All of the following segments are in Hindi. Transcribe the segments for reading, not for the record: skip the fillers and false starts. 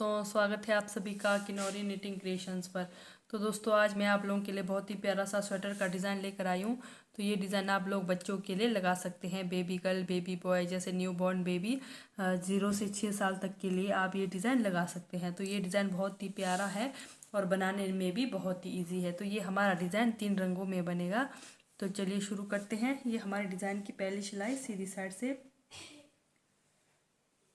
दोस्तों, स्वागत है आप सभी का किनौरी निटिंग क्रिएशंस पर। तो दोस्तों, आज मैं आप लोगों के लिए बहुत ही प्यारा सा स्वेटर का डिज़ाइन लेकर आई हूँ। तो ये डिज़ाइन आप लोग बच्चों के लिए लगा सकते हैं, बेबी गर्ल, बेबी बॉय, जैसे न्यू बॉर्न बेबी 0 से 6 साल तक के लिए आप ये डिज़ाइन लगा सकते हैं। तो ये डिज़ाइन बहुत ही प्यारा है और बनाने में भी बहुत ही ईजी है। तो ये हमारा डिज़ाइन 3 रंगों में बनेगा। तो चलिए शुरू करते हैं। ये हमारे डिज़ाइन की पहली सिलाई सीधी साइड से,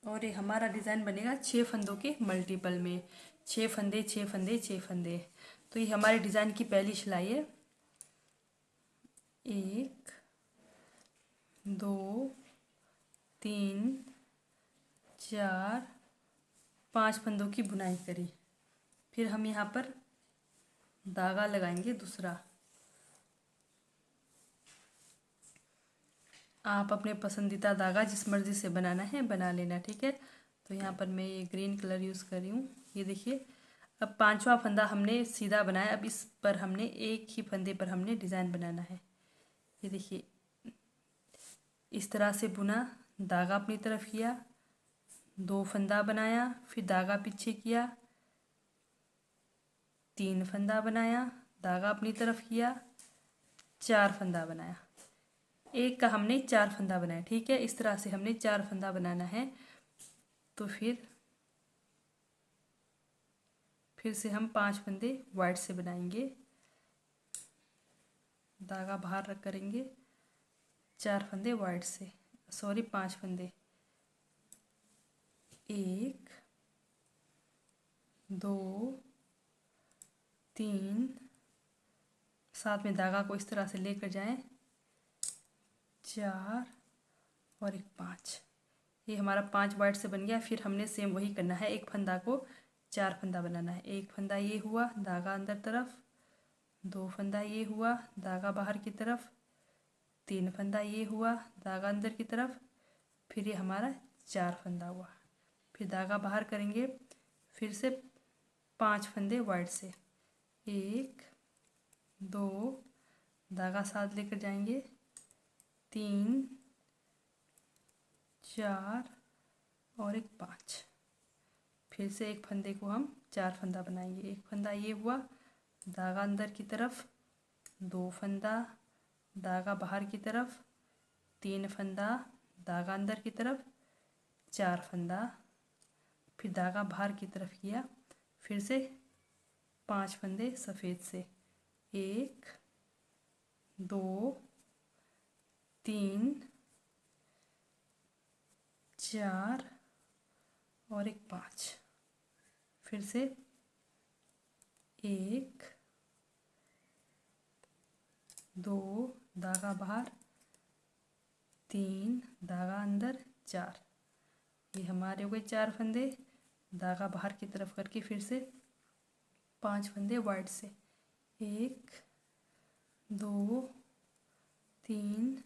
और ये हमारा डिज़ाइन बनेगा 6 फंदों के मल्टीपल में, 6 फंदे 6 फंदे 6 फंदे। तो ये हमारे डिज़ाइन की पहली सिलाई है। 1 2 3 4 5 फंदों की बुनाई करी। फिर हम यहाँ पर धागा लगाएंगे दूसरा। आप अपने पसंदीदा धागा जिस मर्ज़ी से बनाना है बना लेना, ठीक है। तो यहाँ पर मैं ये ग्रीन कलर यूज़ कर रही हूँ। ये देखिए, अब 5वां फंदा हमने सीधा बनाया। अब इस पर हमने एक ही फंदे पर हमने डिज़ाइन बनाना है। ये देखिए, इस तरह से बुना, धागा अपनी तरफ किया, 2 फंदा बनाया, फिर धागा पीछे किया, 3 फंदा बनाया, धागा अपनी तरफ किया, 4 फंदा बनाया। एक का हमने 4 फंदा बनाया, ठीक है। इस तरह से हमने 4 फंदा बनाना है। तो फिर से हम 5 फंदे वाइट से बनाएंगे, धागा बाहर रख करेंगे, 4 फंदे वाइट से, सॉरी 5 फंदे, 1 2 3, साथ में धागा को इस तरह से लेकर जाएं, 4 और एक 5। ये हमारा 5 वाइट से बन गया। फिर हमने सेम वही करना है, एक फंदा को 4 फंदा बनाना है। एक फंदा ये हुआ, धागा अंदर तरफ, 2 फंदा ये हुआ, धागा बाहर की तरफ, 3 फंदा ये हुआ, धागा अंदर की तरफ, फिर ये हमारा 4 फंदा हुआ। फिर धागा बाहर करेंगे, फिर से 5 फंदे वाइट से, 1 2, धागा साथ लेकर जाएंगे, 3 4 और एक 5। फिर से एक फंदे को हम 4 फंदा बनाएंगे। एक फंदा ये हुआ, धागा अंदर की तरफ, 2 फंदा, धागा बाहर की तरफ, 3 फंदा, धागा अंदर की तरफ, 4 फंदा, फिर धागा बाहर की तरफ किया, फिर से 5 फंदे सफ़ेद से, 1 2 3 4 और एक 5। फिर से 1 2, धागा बाहर, 3, धागा अंदर, 4। ये हमारे हो गए 4 फंदे। धागा बाहर की तरफ करके फिर से 5 फंदे वाइट से, 1 2 3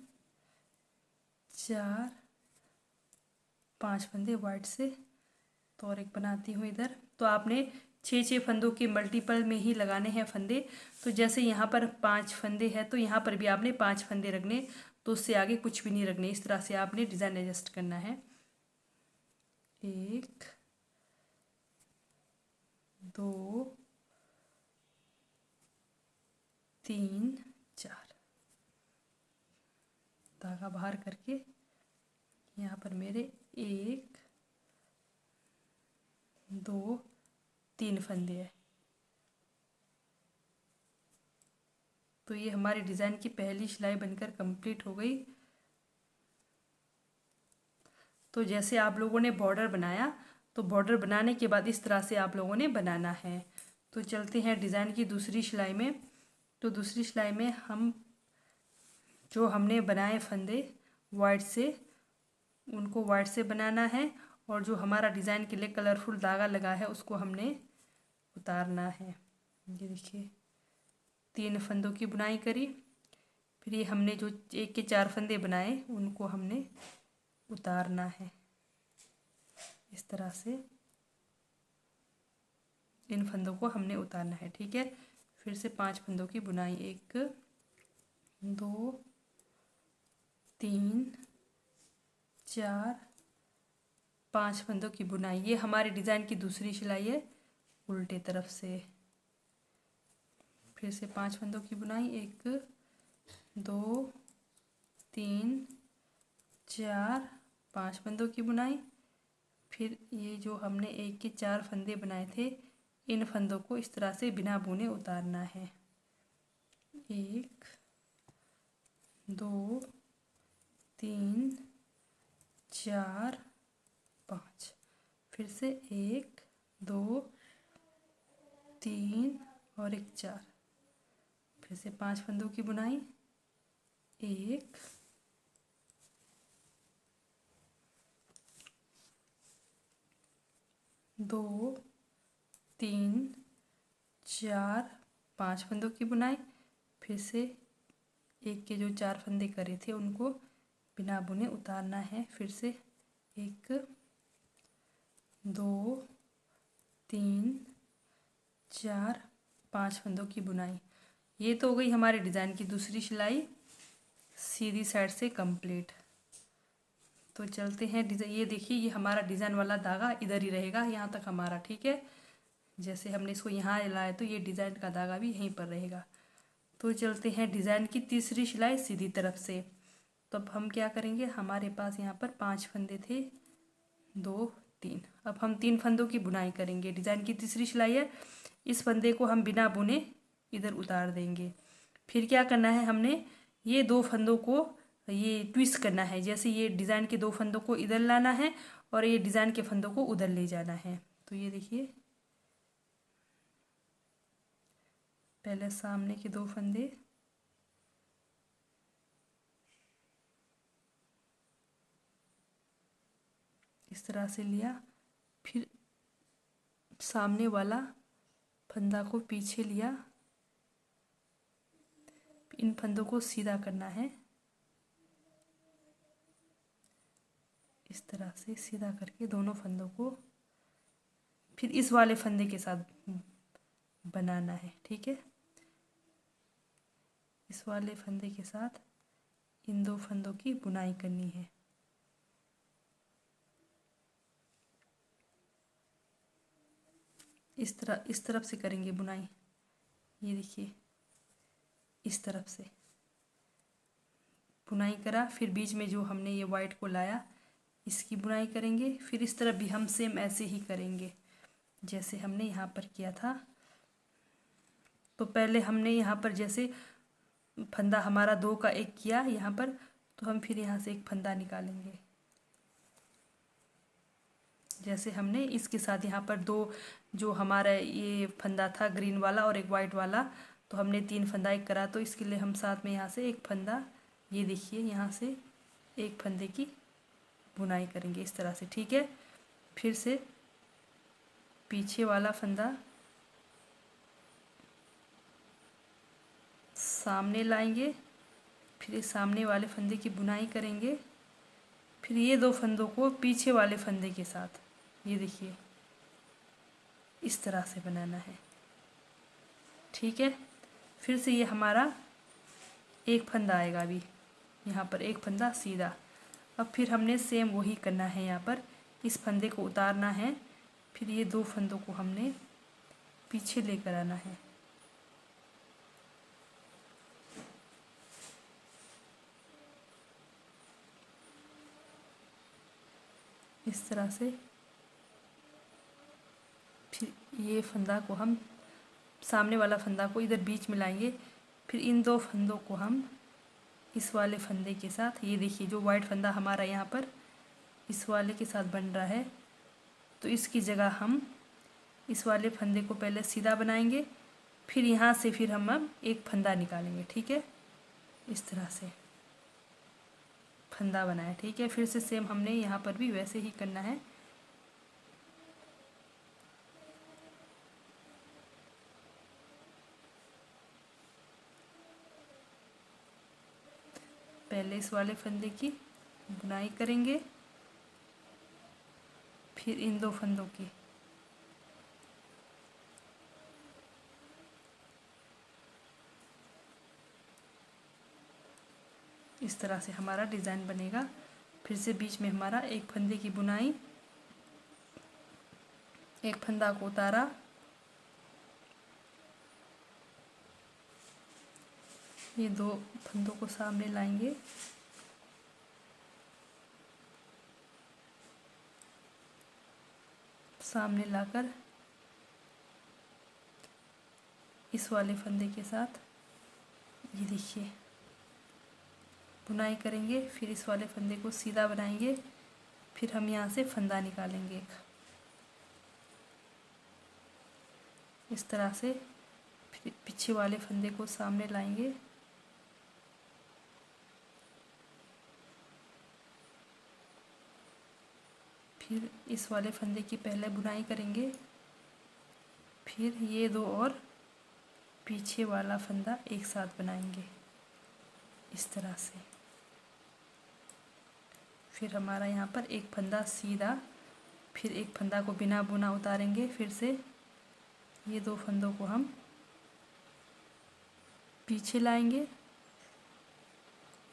4 5 फंदे वाइट से। तो और एक बनाती हूँ इधर। तो आपने 6 फंदों के मल्टीपल में ही लगाने हैं फंदे। तो जैसे यहाँ पर 5 फंदे हैं, तो यहाँ पर भी आपने 5 फंदे रखने, तो उससे आगे कुछ भी नहीं रखने। इस तरह से आपने डिज़ाइन एडजस्ट करना है। 1 2 3 4, धागा बाहर करके यहाँ पर मेरे 1 2 3 फंदे हैं। तो ये हमारी डिज़ाइन की पहली सिलाई बनकर कंप्लीट हो गई। तो जैसे आप लोगों ने बॉर्डर बनाया, तो बॉर्डर बनाने के बाद इस तरह से आप लोगों ने बनाना है। तो चलते हैं डिज़ाइन की दूसरी सिलाई में। तो दूसरी सिलाई में हम जो हमने बनाए फंदे वाइट से, उनको वाइट से बनाना है, और जो हमारा डिज़ाइन के लिए कलरफुल धागा लगा है उसको हमने उतारना है। ये देखिए, 3 फंदों की बुनाई करी। फिर ये हमने जो 1 के 4 फंदे बनाए उनको हमने उतारना है। इस तरह से इन फंदों को हमने उतारना है, ठीक है। फिर से 5 फंदों की बुनाई, 1 2 3 4 5 फंदों की बुनाई। ये हमारे डिज़ाइन की दूसरी सिलाई है उल्टे तरफ से। फिर से 5 फंदों की बुनाई, 1 2 3 4, 5 फंदों की बुनाई। फिर ये जो हमने 1 के 4 फंदे बनाए थे, इन फंदों को इस तरह से बिना बुने उतारना है। 1 2 3 4 5। फिर से 1 2 3 और 1 4। फिर से 5 फंदों की बुनाई, 1 2 3 4, 5 फंदों की बुनाई। फिर से 1 के जो 4 फंदे करे थे उनको बिना बुने उतारना है। फिर से 1 2 3 4, 5 फंदों की बुनाई। ये तो हो गई हमारे डिज़ाइन की दूसरी सिलाई सीधी साइड से कंप्लीट। तो चलते हैं डिज़ाइन। ये देखिए, ये हमारा डिज़ाइन वाला धागा इधर ही रहेगा यहाँ तक हमारा, ठीक है। जैसे हमने इसको यहाँ लाया तो ये डिज़ाइन का धागा भी यहीं पर रहेगा। तो चलते हैं डिज़ाइन की तीसरी सिलाई सीधी तरफ से। तो अब हम क्या करेंगे, हमारे पास यहाँ पर 5 फंदे थे, 2 3। अब हम 3 फंदों की बुनाई करेंगे। डिज़ाइन की तीसरी सिलाई है, इस फंदे को हम बिना बुने इधर उतार देंगे। फिर क्या करना है, हमने ये 2 फंदों को ये ट्विस्ट करना है। जैसे ये डिज़ाइन के 2 फंदों को इधर लाना है और ये डिज़ाइन के फंदों को उधर ले जाना है। तो ये देखिए, पहले सामने के 2 फंदे, इस तरह से लिया। फिर सामने वाला फंदा को पीछे लिया। इन फंदों को सीधा करना है, इस तरह से सीधा करके दोनों फंदों को फिर इस वाले फंदे के साथ बनाना है, ठीक है। इस वाले फंदे के साथ इन 2 फंदों की बुनाई करनी है। इस तरफ से करेंगे बुनाई। ये देखिए, इस तरफ से बुनाई करा। फिर बीच में जो हमने ये वाइट को लाया, इसकी बुनाई करेंगे। फिर इस तरफ भी हम सेम ऐसे ही करेंगे जैसे हमने यहाँ पर किया था। तो पहले हमने यहाँ पर जैसे फंदा हमारा 2 का 1 किया यहाँ पर, तो हम फिर यहाँ से एक फंदा निकालेंगे। जैसे हमने इसके साथ यहाँ पर 2 जो हमारा ये फंदा था ग्रीन वाला और एक वाइट वाला, तो हमने 3 फंदा एक करा। तो इसके लिए हम साथ में यहाँ से एक फंदा, ये देखिए यहाँ से एक फंदे की बुनाई करेंगे इस तरह से, ठीक है। फिर से पीछे वाला फंदा सामने लाएंगे, फिर इस सामने वाले फंदे की बुनाई करेंगे। फिर ये 2 फंदों को पीछे वाले फंदे के साथ, ये देखिए इस तरह से बनाना है, ठीक है। फिर से ये हमारा एक फंदा आएगा, अभी यहाँ पर एक फंदा सीधा। अब फिर हमने सेम वही करना है, यहाँ पर इस फंदे को उतारना है। फिर ये 2 फंदों को हमने पीछे लेकर आना है, इस तरह से। फिर ये फंदा को हम सामने वाला फंदा को इधर बीच में लाएंगे। फिर इन 2 फंदों को हम इस वाले फंदे के साथ, ये देखिए जो वाइट फंदा हमारा यहाँ पर इस वाले के साथ बन रहा है, तो इसकी जगह हम इस वाले फंदे को पहले सीधा बनाएंगे। फिर यहाँ से फिर हम अब एक फंदा निकालेंगे, ठीक है। इस तरह से फंदा बनाया, ठीक है। फिर से सेम हमने यहाँ पर भी वैसे ही करना है। पहले इस वाले फंदे की बुनाई करेंगे, फिर इन 2 फंदों की। इस तरह से हमारा डिज़ाइन बनेगा। फिर से बीच में हमारा एक फंदे की बुनाई, एक फंदा को उतारा, ये 2 फंदों को सामने लाएंगे, सामने लाकर इस वाले फंदे के साथ ये देखिए बुनाई करेंगे। फिर इस वाले फंदे को सीधा बनाएंगे, फिर हम यहाँ से फंदा निकालेंगे एक इस तरह से। फिर पीछे वाले फंदे को सामने लाएंगे, फिर इस वाले फंदे की पहले बुनाई करेंगे, फिर ये 2 और पीछे वाला फंदा एक साथ बनाएंगे इस तरह से। फिर हमारा यहाँ पर एक फंदा सीधा, फिर एक फंदा को बिना बुना उतारेंगे, फिर से ये 2 फंदों को हम पीछे लाएंगे,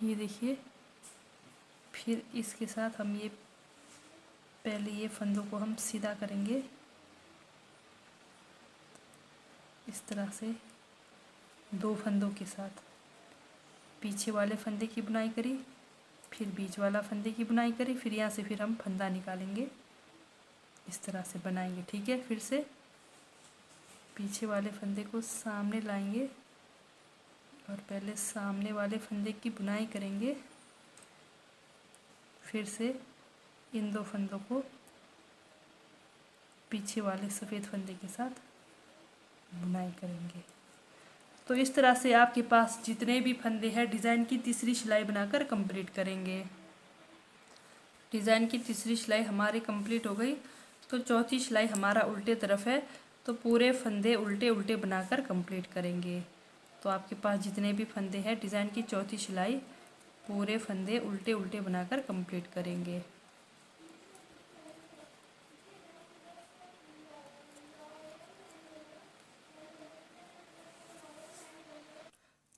ये देखिए। फिर इसके साथ हम ये पहले ये फंदों को हम सीधा करेंगे इस तरह से, 2 फंदों के साथ पीछे वाले फंदे की बुनाई करी, फिर बीच वाला फंदे की बुनाई करी, फिर यहाँ से फिर हम फंदा निकालेंगे इस तरह से बनाएंगे। ठीक है, फिर से पीछे वाले फंदे को सामने लाएंगे और पहले सामने वाले फंदे की बुनाई करेंगे, फिर से इन 2 फंदों को पीछे वाले सफ़ेद फंदे के साथ बुनाई करेंगे। तो इस तरह से आपके पास जितने भी फंदे हैं डिज़ाइन की तीसरी सिलाई बनाकर कंप्लीट करेंगे। डिज़ाइन की तीसरी सिलाई हमारी कंप्लीट हो गई। तो चौथी सिलाई हमारा उल्टे तरफ है, तो पूरे फंदे उल्टे उल्टे बनाकर कंप्लीट करेंगे। तो आपके पास जितने भी फंदे हैं डिज़ाइन की चौथी सिलाई पूरे फंदे उल्टे उल्टे बनाकर कंप्लीट करेंगे।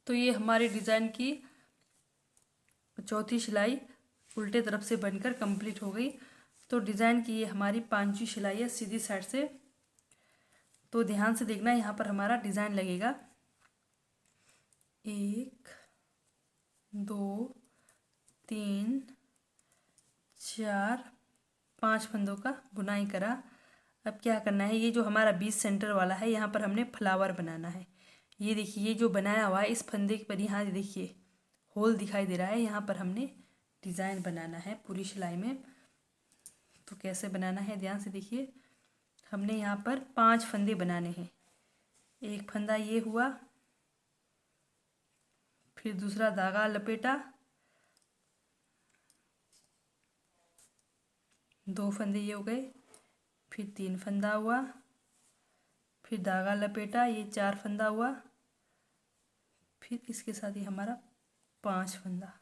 तो ये हमारे डिज़ाइन की चौथी सिलाई उल्टे तरफ से बनकर कंप्लीट हो गई। तो डिज़ाइन की ये हमारी 5वीं सिलाई है सीधी साइड से। तो ध्यान से देखना, यहाँ पर हमारा डिज़ाइन लगेगा 1 2 3 4 5 फंदों का बुनाई करा। अब क्या करना है, ये जो हमारा बीच सेंटर वाला है यहाँ पर हमने फ्लावर बनाना है। ये देखिए ये जो बनाया हुआ है इस फंदे पर यहाँ देखिए होल दिखाई दे रहा है, यहाँ पर हमने डिज़ाइन बनाना है पूरी सिलाई में। तो कैसे बनाना है ध्यान से देखिए, हमने यहाँ पर 5 फंदे बनाने हैं। एक फंदा ये हुआ, फिर दूसरा धागा लपेटा, 2 फंदे ये हो गए, फिर 3 फंदा हुआ, फिर धागा लपेटा, ये 4 फंदा हुआ, फिर इसके साथ ही हमारा 5 फंदा।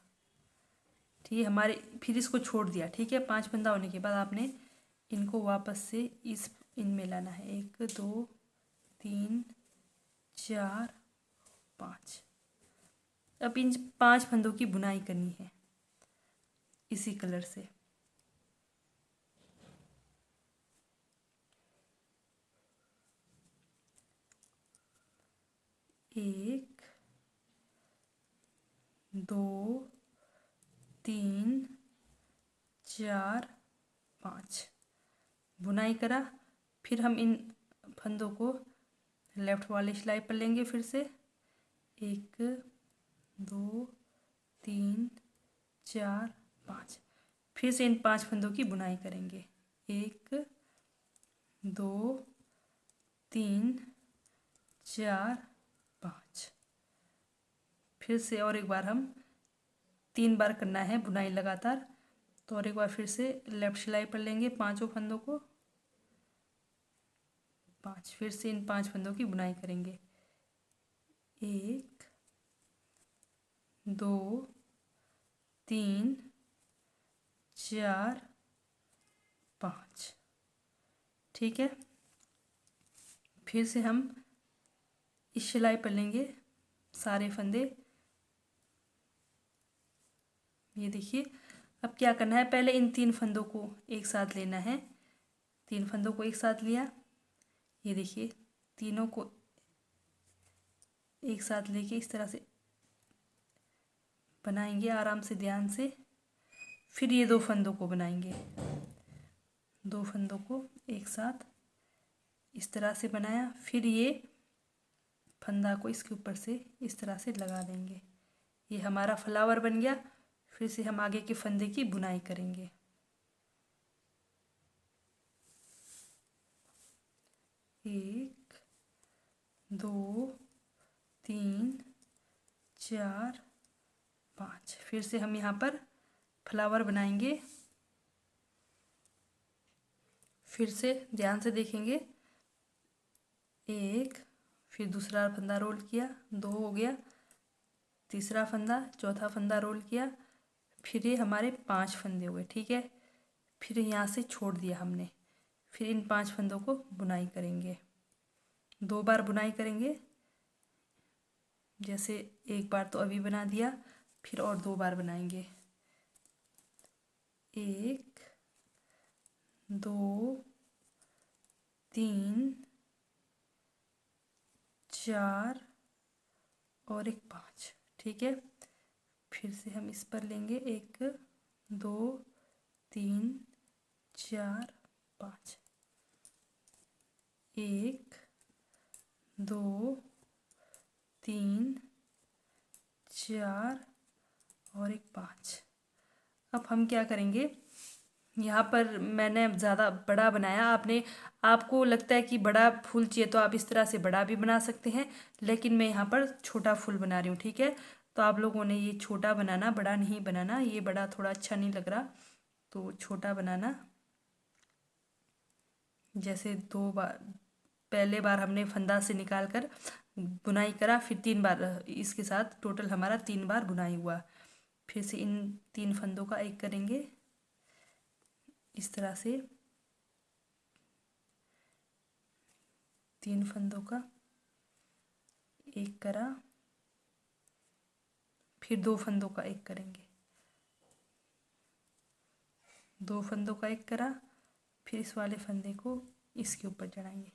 ठीक है हमारे, फिर इसको छोड़ दिया। ठीक है, 5 फंदा होने के बाद आपने इनको वापस से इस इनमें लाना है। 1 2 3 4 5। अब इन 5 फंदों की बुनाई करनी है इसी कलर से। एक 2 3 4 5 बुनाई करा। फिर हम इन फंदों को लेफ्ट वाले सिलाई पर लेंगे, फिर से 1 2 3 4 5। फिर से इन 5 फंदों की बुनाई करेंगे। 1 2 3 4 5। फिर से और एक बार हम 3 बार करना है बुनाई लगातार। तो और एक बार फिर से लेफ्ट सिलाई पर लेंगे 5 फंदों को, 5। फिर से इन 5 फंदों की बुनाई करेंगे। 1 2 3 4 5। ठीक है, फिर से हम इस सिलाई पर लेंगे सारे फंदे। ये देखिए, अब क्या करना है, पहले इन 3 फंदों को एक साथ लेना है। 3 फंदों को एक साथ लिया, ये देखिए तीनों को एक साथ लेके इस तरह से बनाएंगे आराम से, ध्यान से। फिर ये 2 फंदों को बनाएंगे, 2 फंदों को एक साथ इस तरह से बनाया। फिर ये फंदा को इसके ऊपर से इस तरह से लगा देंगे। ये हमारा फ्लावर बन गया। फिर से हम आगे के फंदे की बुनाई करेंगे। एक, 2, 3, 4, 5। फिर से हम यहाँ पर फ्लावर बनाएंगे। फिर से ध्यान से देखेंगे। एक, फिर दूसरा फंदा रोल किया, 2 हो गया। तीसरा फंदा, चौथा फंदा रोल किया। फिर ये हमारे 5 फंदे हुए, ठीक है। फिर यहाँ से छोड़ दिया हमने। फिर इन 5 फंदों को बुनाई करेंगे, 2 बार बुनाई करेंगे। जैसे एक बार तो अभी बना दिया, फिर और 2 बार बनाएंगे। 1, 2, 3, 4 और एक 5, ठीक है। फिर से हम इस पर लेंगे 1, 2, 3, 4, 5। 1, 2, 3, 4 और एक 5। अब हम क्या करेंगे, यहाँ पर मैंने ज़्यादा बड़ा बनाया। आपको लगता है कि बड़ा फूल चाहिए तो आप इस तरह से बड़ा भी बना सकते हैं, लेकिन मैं यहाँ पर छोटा फूल बना रही हूँ, ठीक है। तो आप लोगों ने ये छोटा बनाना, बड़ा नहीं बनाना। ये बड़ा थोड़ा अच्छा नहीं लग रहा, तो छोटा बनाना। जैसे 2 बार, पहले बार हमने फंदा से निकाल कर बुनाई करा, फिर 3 बार इसके साथ टोटल हमारा 3 बार बुनाई हुआ। फिर से इन 3 फंदों का एक करेंगे इस तरह से, 3 फंदों का एक करा। फिर 2 फंदों का एक करेंगे, 2 फंदों का एक करा। फिर इस वाले फंदे को इसके ऊपर चढ़ाएंगे।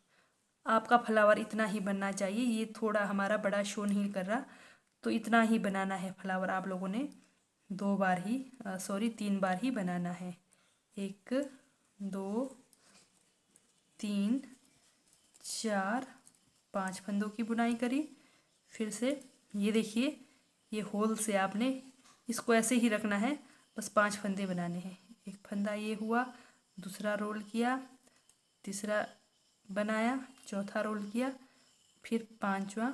आपका फ्लावर इतना ही बनना चाहिए। ये थोड़ा हमारा बड़ा शो नहीं कर रहा, तो इतना ही बनाना है फ्लावर। आप लोगों ने 2 बार ही, 3 बार ही बनाना है। 1, 2, 3, 4, 5 फंदों की बुनाई करी। फिर से ये देखिए, ये होल से आपने इसको ऐसे ही रखना है, बस 5 फंदे बनाने हैं। एक फंदा ये हुआ, दूसरा रोल किया, तीसरा बनाया, चौथा रोल किया, फिर 5वां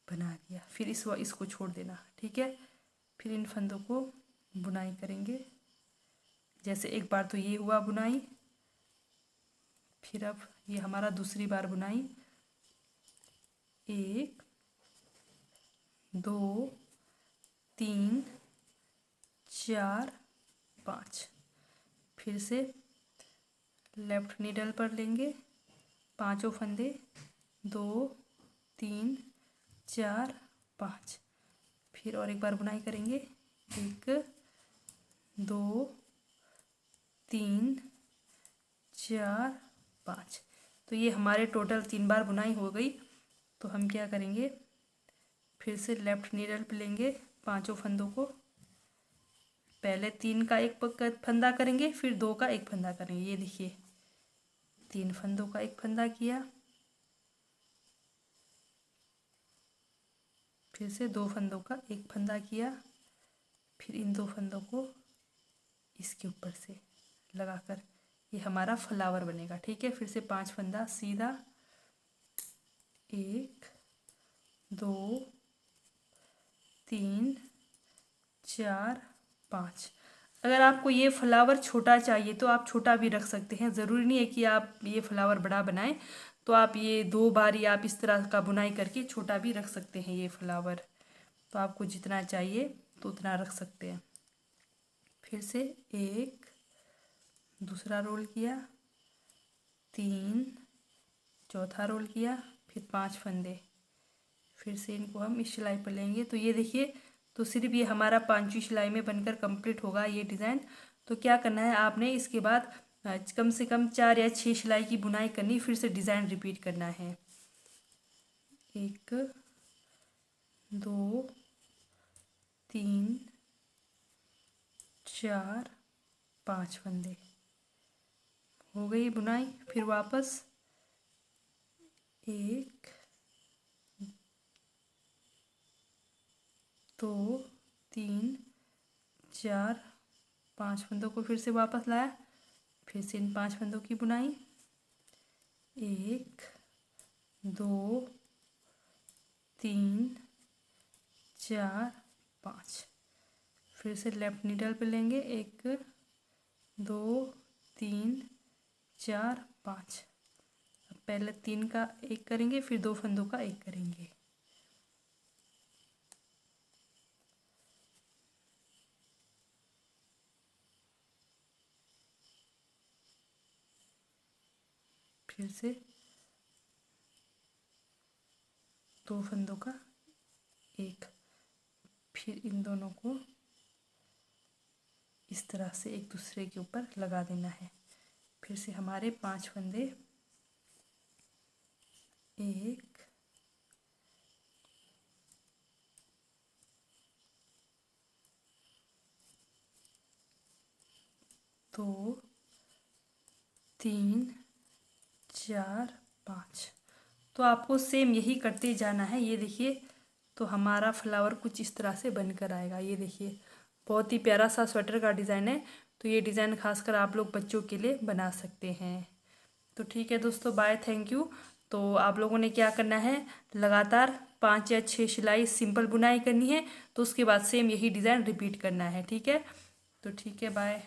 बना दिया। फिर इसको छोड़ देना, ठीक है। फिर इन फंदों को बुनाई करेंगे। जैसे एक बार तो ये हुआ बुनाई, फिर अब ये हमारा दूसरी बार बुनाई। 1, 2, 3, 4, 5। फिर से लेफ्ट नीडल पर लेंगे, 5 फंदे, 2, 3, 4, 5। फिर और एक बार बुनाई करेंगे। 1, 2, 3, 4, 5। तो ये हमारे टोटल 3 बार बुनाई हो गई। तो हम क्या करेंगे, फिर से लेफ्ट नीडल पे लेंगे 5 फंदों को। पहले 3 का एक फंदा करेंगे, फिर 2 का एक फंदा करेंगे। ये देखिए, 3 फंदों का एक फंदा किया, फिर से 2 फंदों का एक फंदा किया। फिर इन 2 फंदों को इसके ऊपर से लगाकर ये हमारा फ्लावर बनेगा, ठीक है। फिर से 5 फंदा सीधा, 1, 2, 3, 4, 5। अगर आपको ये फ्लावर छोटा चाहिए तो आप छोटा भी रख सकते हैं। ज़रूरी नहीं है कि आप ये फ्लावर बड़ा बनाएं। तो आप ये 2 बार ही आप इस तरह का बुनाई करके छोटा भी रख सकते हैं ये फ्लावर। तो आपको जितना चाहिए तो उतना रख सकते हैं। फिर से 1, दूसरा रोल किया, 3, चौथा रोल किया, फिर 5 फंदे। फिर से इनको हम इस सिलाई पर लेंगे। तो ये देखिए, तो सिर्फ ये हमारा 5वीं सिलाई में बनकर कंप्लीट होगा ये डिज़ाइन। तो क्या करना है आपने, इसके बाद कम से कम 4 या 6 सिलाई की बुनाई करनी, फिर से डिज़ाइन रिपीट करना है। 1 2 3 4 5 फंदे हो गई बुनाई। फिर वापस 1 2 3 4 5 फंदों को फिर से वापस लाया, फिर से इन 5 फंदों की बुनाई। 1 2 3 4 5। फिर से लेफ्ट नीडल पे लेंगे, 1 2 3 4 5। अब पहले 3 का 1 करेंगे, फिर 2 फंदों का 1 करेंगे। फिर से 2 फंदों का 1, फिर इन दोनों को इस तरह से एक दूसरे के ऊपर लगा देना है। फिर से हमारे 5 फंदे, 1 2 3 4 5। तो आपको सेम यही करते जाना है। ये देखिए, तो हमारा फ्लावर कुछ इस तरह से बनकर आएगा। ये देखिए, बहुत ही प्यारा सा स्वेटर का डिज़ाइन है। तो ये डिज़ाइन खासकर आप लोग बच्चों के लिए बना सकते हैं। तो ठीक है दोस्तों, बाय, थैंक यू। तो आप लोगों ने क्या करना है, लगातार 5 या 6 सिलाई सिंपल बुनाई करनी है। तो उसके बाद सेम यही डिज़ाइन रिपीट करना है। ठीक है, तो ठीक है, बाय।